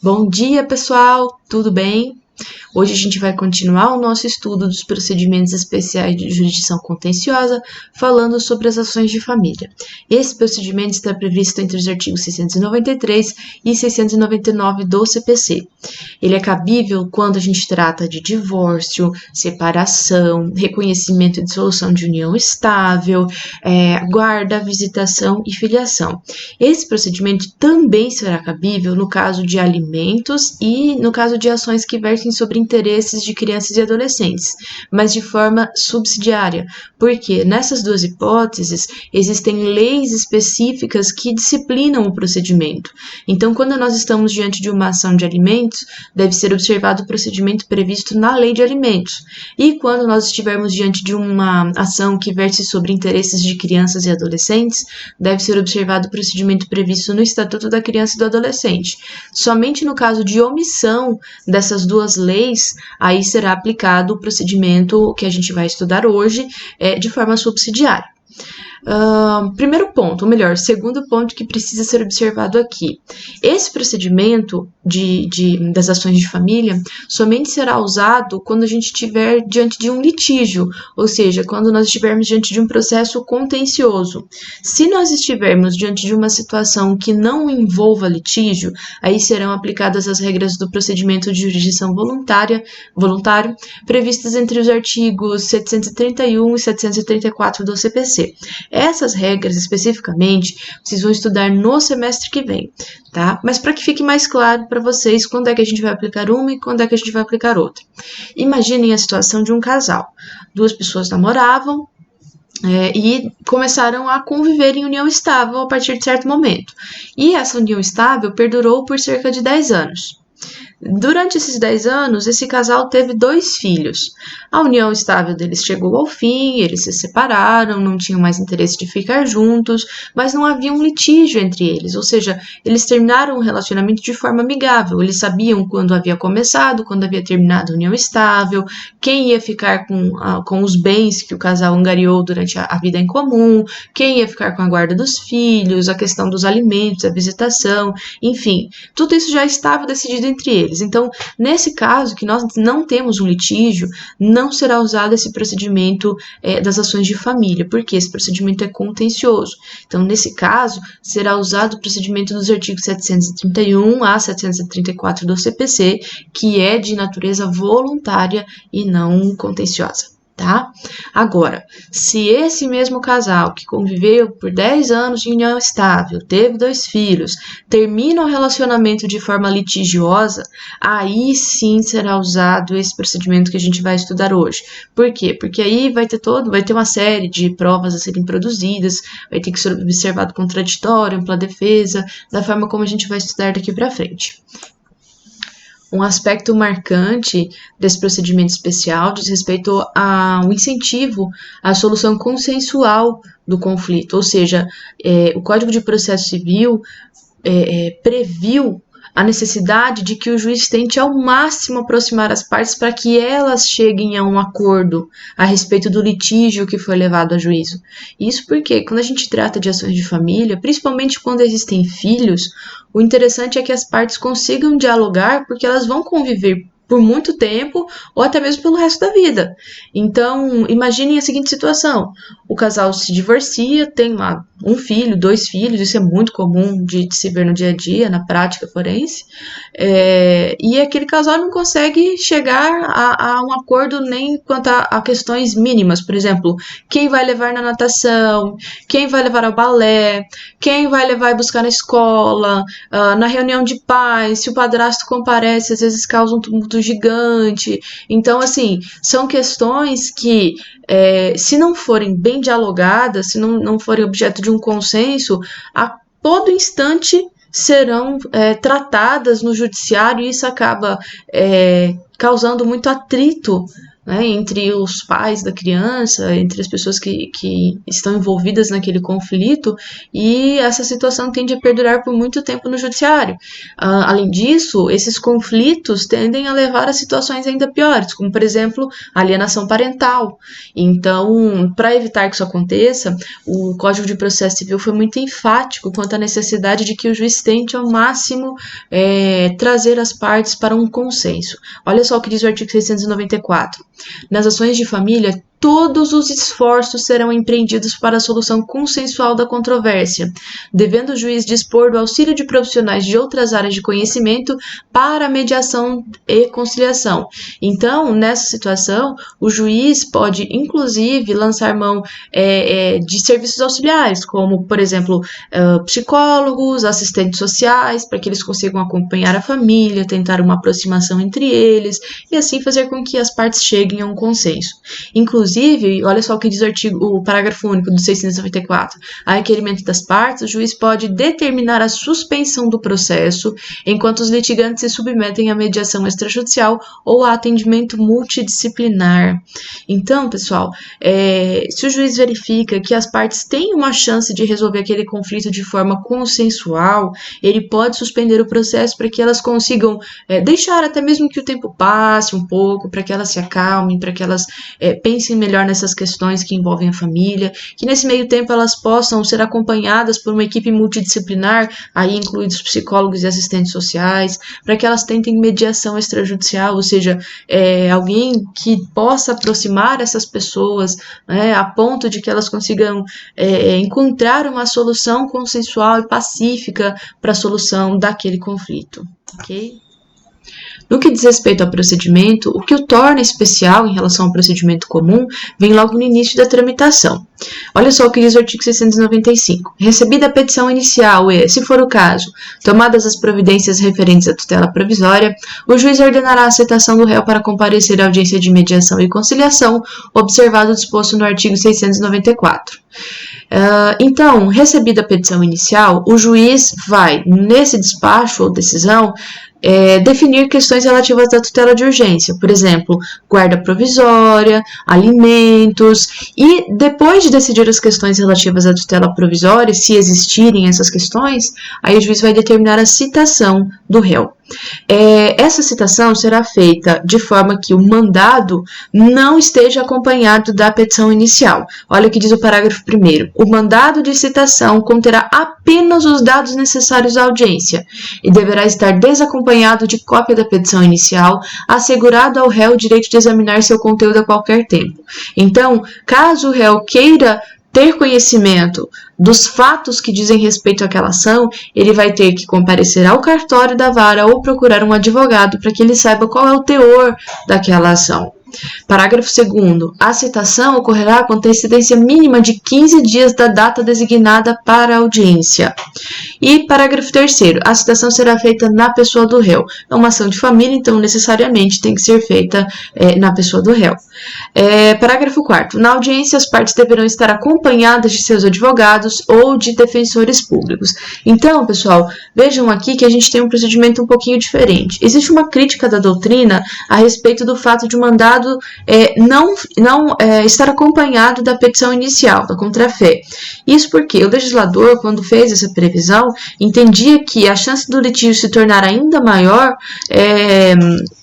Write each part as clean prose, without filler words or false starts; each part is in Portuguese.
Bom dia, pessoal! Tudo bem? Hoje a gente vai continuar o nosso estudo dos procedimentos especiais de jurisdição contenciosa, falando sobre as ações de família. Esse procedimento está previsto entre os artigos 693 e 699 do CPC. Ele é cabível quando a gente trata de divórcio, separação, reconhecimento e dissolução de união estável, guarda, visitação e filiação. Esse procedimento também será cabível no caso de alimentos e no caso de ações que versem sobre interesses de crianças e adolescentes, mas de forma subsidiária, porque nessas duas hipóteses existem leis específicas que disciplinam o procedimento. Então, quando nós estamos diante de uma ação de alimentos, deve ser observado o procedimento previsto na lei de alimentos. E quando nós estivermos diante de uma ação que verse sobre interesses de crianças e adolescentes, deve ser observado o procedimento previsto no Estatuto da Criança e do Adolescente. Somente no caso de omissão dessas duas leis, aí será aplicado o procedimento que a gente vai estudar hoje de forma subsidiária. Primeiro ponto, ou melhor, segundo ponto que precisa ser observado aqui. Esse procedimento das ações de família somente será usado quando a gente estiver diante de um litígio, ou seja, quando nós estivermos diante de um processo contencioso. Se nós estivermos diante de uma situação que não envolva litígio, aí serão aplicadas as regras do procedimento de jurisdição voluntário, previstas entre os artigos 731 e 734 do CPC. Essas regras, especificamente, vocês vão estudar no semestre que vem, tá? Mas para que fique mais claro para vocês quando é que a gente vai aplicar uma e quando é que a gente vai aplicar outra. Imaginem a situação de um casal. Duas pessoas namoravam e começaram a conviver em união estável a partir de certo momento. E essa união estável perdurou por cerca de 10 anos. Durante esses 10 anos, esse casal teve 2 filhos. A união estável deles chegou ao fim, eles se separaram, não tinham mais interesse de ficar juntos, mas não havia um litígio entre eles, ou seja, eles terminaram o relacionamento de forma amigável, eles sabiam quando havia começado, quando havia terminado a união estável, quem ia ficar com os bens que o casal angariou durante a vida em comum, quem ia ficar com a guarda dos filhos, a questão dos alimentos, a visitação, enfim, tudo isso já estava decidido entre eles. Então, nesse caso, que nós não temos um litígio, não será usado esse procedimento das ações de família, porque esse procedimento é contencioso. Então, nesse caso, será usado o procedimento dos artigos 731 a 734 do CPC, que é de natureza voluntária e não contenciosa. Tá? Agora, se esse mesmo casal que conviveu por 10 anos em união estável, teve 2 filhos, termina o relacionamento de forma litigiosa, aí sim será usado esse procedimento que a gente vai estudar hoje. Por quê? Porque aí vai ter uma série de provas a serem produzidas, vai ter que ser observado contraditório, ampla defesa, da forma como a gente vai estudar daqui para frente. Um aspecto marcante desse procedimento especial diz respeito ao incentivo à solução consensual do conflito, ou seja, o Código de Processo Civil previu a necessidade de que o juiz tente ao máximo aproximar as partes para que elas cheguem a um acordo a respeito do litígio que foi levado a juízo. Isso porque, quando a gente trata de ações de família, principalmente quando existem filhos, o interessante é que as partes consigam dialogar, porque elas vão conviver por muito tempo ou até mesmo pelo resto da vida. Então, imaginem a seguinte situação: o casal se divorcia, tem lá um filho, 2 filhos, isso é muito comum de se ver no dia a dia, na prática forense, e aquele casal não consegue chegar a um acordo nem quanto a questões mínimas, por exemplo, quem vai levar na natação, quem vai levar ao balé, quem vai levar e buscar na escola, na reunião de pais, se o padrasto comparece, às vezes causa um tumulto gigante. Então, assim, são questões que, se não forem bem dialogadas, se não forem objeto de um consenso, a todo instante serão tratadas no judiciário, e isso acaba causando muito atrito né, entre os pais da criança, entre as pessoas que estão envolvidas naquele conflito, e essa situação tende a perdurar por muito tempo no judiciário. Além disso, esses conflitos tendem a levar a situações ainda piores, como, por exemplo, alienação parental. Então, para evitar que isso aconteça, o Código de Processo Civil foi muito enfático quanto à necessidade de que o juiz tente ao máximo trazer as partes para um consenso. Olha só o que diz o artigo 694. Nas ações de família, todos os esforços serão empreendidos para a solução consensual da controvérsia, devendo o juiz dispor do auxílio de profissionais de outras áreas de conhecimento para a mediação e conciliação. Então, nessa situação, o juiz pode, inclusive, lançar mão de serviços auxiliares, como, por exemplo, psicólogos, assistentes sociais, para que eles consigam acompanhar a família, tentar uma aproximação entre eles, e assim fazer com que as partes cheguem a um consenso. Inclusive, olha só o que diz o parágrafo único do 694. A requerimento das partes, o juiz pode determinar a suspensão do processo enquanto os litigantes se submetem à mediação extrajudicial ou a atendimento multidisciplinar. Então, pessoal, se o juiz verifica que as partes têm uma chance de resolver aquele conflito de forma consensual, ele pode suspender o processo para que elas consigam deixar até mesmo que o tempo passe um pouco, para que elas se acalmem, para que elas pensem melhor nessas questões que envolvem a família, que nesse meio tempo elas possam ser acompanhadas por uma equipe multidisciplinar, aí incluídos psicólogos e assistentes sociais, para que elas tentem mediação extrajudicial, ou seja, alguém que possa aproximar essas pessoas, né, a ponto de que elas consigam encontrar uma solução consensual e pacífica para a solução daquele conflito, ok? No que diz respeito ao procedimento, o que o torna especial em relação ao procedimento comum vem logo no início da tramitação. Olha só o que diz o artigo 695. Recebida a petição inicial e, se for o caso, tomadas as providências referentes à tutela provisória, o juiz ordenará a aceitação do réu para comparecer à audiência de mediação e conciliação, observado o disposto no artigo 694. Então, recebida a petição inicial, o juiz vai, nesse despacho ou decisão, definir questões relativas à tutela de urgência, por exemplo, guarda provisória, alimentos, e depois de decidir as questões relativas à tutela provisória, se existirem essas questões, aí o juiz vai determinar a citação do réu. Essa citação será feita de forma que o mandado não esteja acompanhado da petição inicial. Olha o que diz o parágrafo 1º. O mandado de citação conterá apenas os dados necessários à audiência e deverá estar desacompanhado de cópia da petição inicial, assegurado ao réu o direito de examinar seu conteúdo a qualquer tempo. Então, caso o réu queira ter conhecimento dos fatos que dizem respeito àquela ação, ele vai ter que comparecer ao cartório da vara ou procurar um advogado para que ele saiba qual é o teor daquela ação. Parágrafo 2º. A citação ocorrerá com antecedência mínima de 15 dias da data designada para a audiência. E parágrafo 3º. A citação será feita na pessoa do réu. É uma ação de família, então necessariamente tem que ser feita na pessoa do réu. Parágrafo 4º. Na audiência, as partes deverão estar acompanhadas de seus advogados ou de defensores públicos. Então, pessoal, vejam aqui que a gente tem um procedimento um pouquinho diferente. Existe uma crítica da doutrina a respeito do fato de o mandado não estar acompanhado da petição inicial, da contrafé. Isso porque o legislador, quando fez essa previsão, entendia que a chance do litígio se tornar ainda maior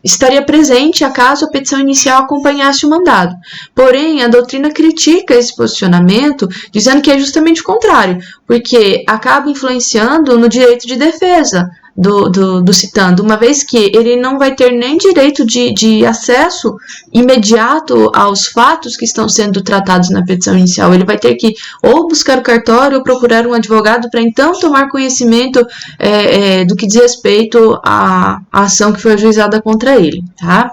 estaria presente acaso a petição inicial acompanhasse o mandado. Porém, a doutrina critica esse posicionamento, dizendo que é justamente o contrário, porque acaba influenciando no direito de defesa do citando, uma vez que ele não vai ter nem direito de acesso imediato aos fatos que estão sendo tratados na petição inicial. Ele vai ter que ou buscar o cartório ou procurar um advogado para então tomar conhecimento do que diz respeito à ação que foi ajuizada contra ele, tá?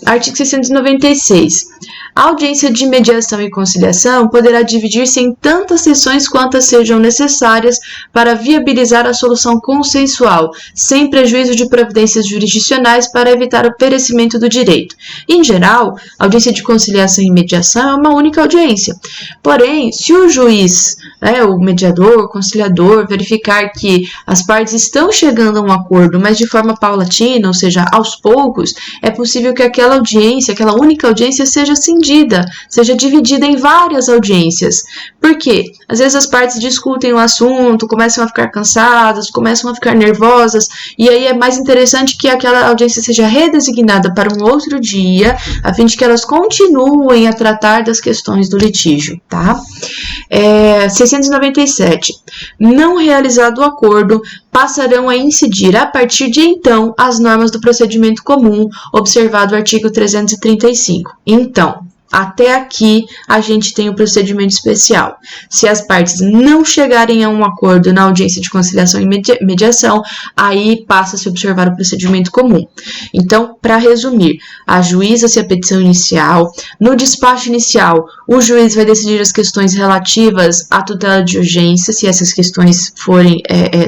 Artigo 696. A audiência de mediação e conciliação poderá dividir-se em tantas sessões quantas sejam necessárias para viabilizar a solução consensual, sem prejuízo de providências jurisdicionais para evitar o perecimento do direito. Em geral, a audiência de conciliação e mediação é uma única audiência. Porém, se o juiz o mediador, o conciliador, verificar que as partes estão chegando a um acordo, mas de forma paulatina, ou seja, aos poucos, é possível que aquela audiência, aquela única audiência seja cindida, seja dividida em várias audiências. Por quê? Às vezes as partes discutem o assunto, começam a ficar cansadas, começam a ficar nervosas, e aí é mais interessante que aquela audiência seja redesignada para um outro dia, a fim de que elas continuem a tratar das questões do litígio, tá? 697. Não realizado o acordo, passarão a incidir a partir de então as normas do procedimento comum, observado o artigo 335. Então, até aqui a gente tem o procedimento especial. Se as partes não chegarem a um acordo na audiência de conciliação e mediação, aí passa a se observar o procedimento comum. Então, para resumir, ajuiza-se a petição inicial. No despacho inicial, o juiz vai decidir as questões relativas à tutela de urgência, se essas questões forem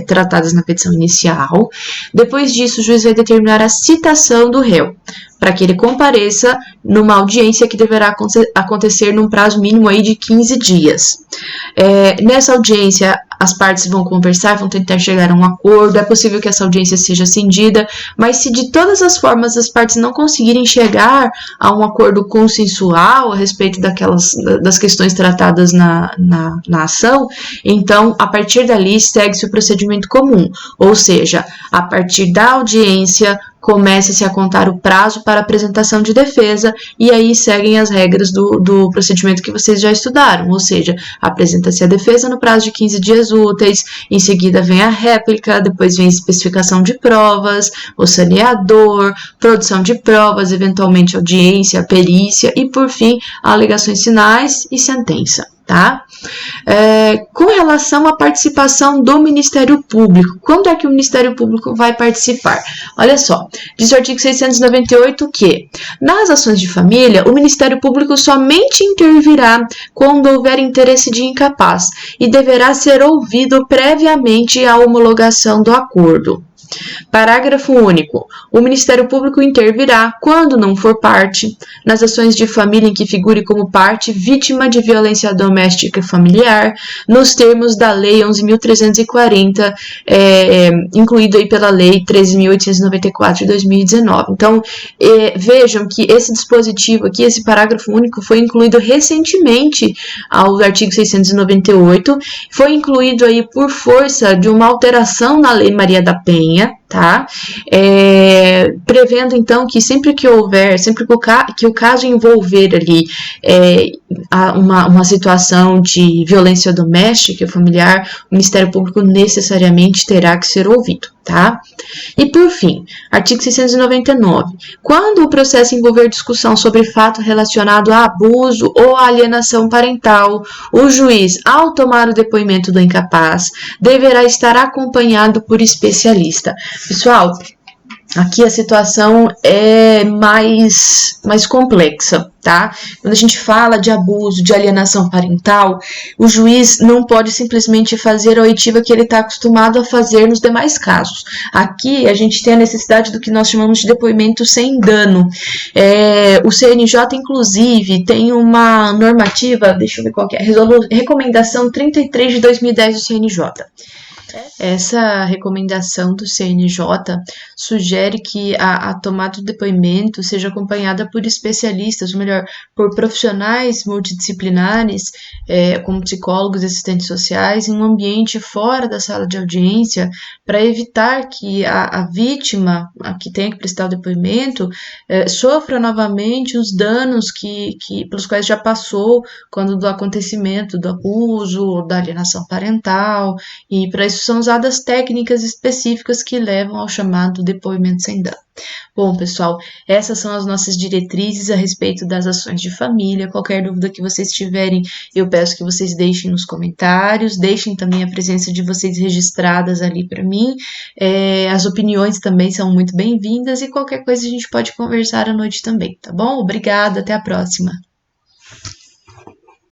tratadas na petição inicial. Depois disso, o juiz vai determinar a citação do réu, para que ele compareça numa audiência que deverá acontecer num prazo mínimo aí de 15 dias. Nessa audiência, as partes vão conversar, vão tentar chegar a um acordo, é possível que essa audiência seja cindida, mas se de todas as formas as partes não conseguirem chegar a um acordo consensual a respeito das questões tratadas na ação, então, a partir dali, segue-se o procedimento comum, ou seja, a partir da audiência, começa-se a contar o prazo para apresentação de defesa e aí seguem as regras do procedimento que vocês já estudaram, ou seja, apresenta-se a defesa no prazo de 15 dias úteis, em seguida vem a réplica, depois vem a especificação de provas, o saneador, produção de provas, eventualmente audiência, perícia e, por fim, alegações finais e sentença. Tá? Com relação à participação do Ministério Público, quando é que o Ministério Público vai participar? Olha só, diz o artigo 698 que, nas ações de família, o Ministério Público somente intervirá quando houver interesse de incapaz e deverá ser ouvido previamente à homologação do acordo. Parágrafo único. O Ministério Público intervirá, quando não for parte, nas ações de família em que figure como parte vítima de violência doméstica e familiar, nos termos da Lei 11.340, incluído aí pela Lei 13.894 de 2019. Então, vejam que esse dispositivo aqui, esse parágrafo único, foi incluído recentemente ao artigo 698, foi incluído aí por força de uma alteração na Lei Maria da Penha, tá? Prevendo então que sempre que o caso envolver ali uma situação de violência doméstica e familiar, o Ministério Público necessariamente terá que ser ouvido, tá? E por fim, artigo 699. Quando o processo envolver discussão sobre fato relacionado a abuso ou a alienação parental, o juiz, ao tomar o depoimento do incapaz, deverá estar acompanhado por especialista. Pessoal, aqui a situação é mais complexa, tá? Quando a gente fala de abuso, de alienação parental, o juiz não pode simplesmente fazer a oitiva que ele está acostumado a fazer nos demais casos. Aqui a gente tem a necessidade do que nós chamamos de depoimento sem dano. O CNJ, inclusive, tem uma normativa, deixa eu ver qual que é, recomendação 33 de 2010 do CNJ. Essa recomendação do CNJ sugere que a tomada do depoimento seja acompanhada por especialistas, ou melhor, por profissionais multidisciplinares, como psicólogos e assistentes sociais, em um ambiente fora da sala de audiência, para evitar que a vítima, a que tem que prestar o depoimento, sofra novamente os danos pelos quais já passou quando do acontecimento do abuso, da alienação parental, e para isso são usadas técnicas específicas que levam ao chamado depoimento sem dano. Bom, pessoal, essas são as nossas diretrizes a respeito das ações de família. Qualquer dúvida que vocês tiverem, eu peço que vocês deixem nos comentários, deixem também a presença de vocês registradas ali para mim. As opiniões também são muito bem-vindas e qualquer coisa a gente pode conversar à noite também, tá bom? Obrigada, até a próxima!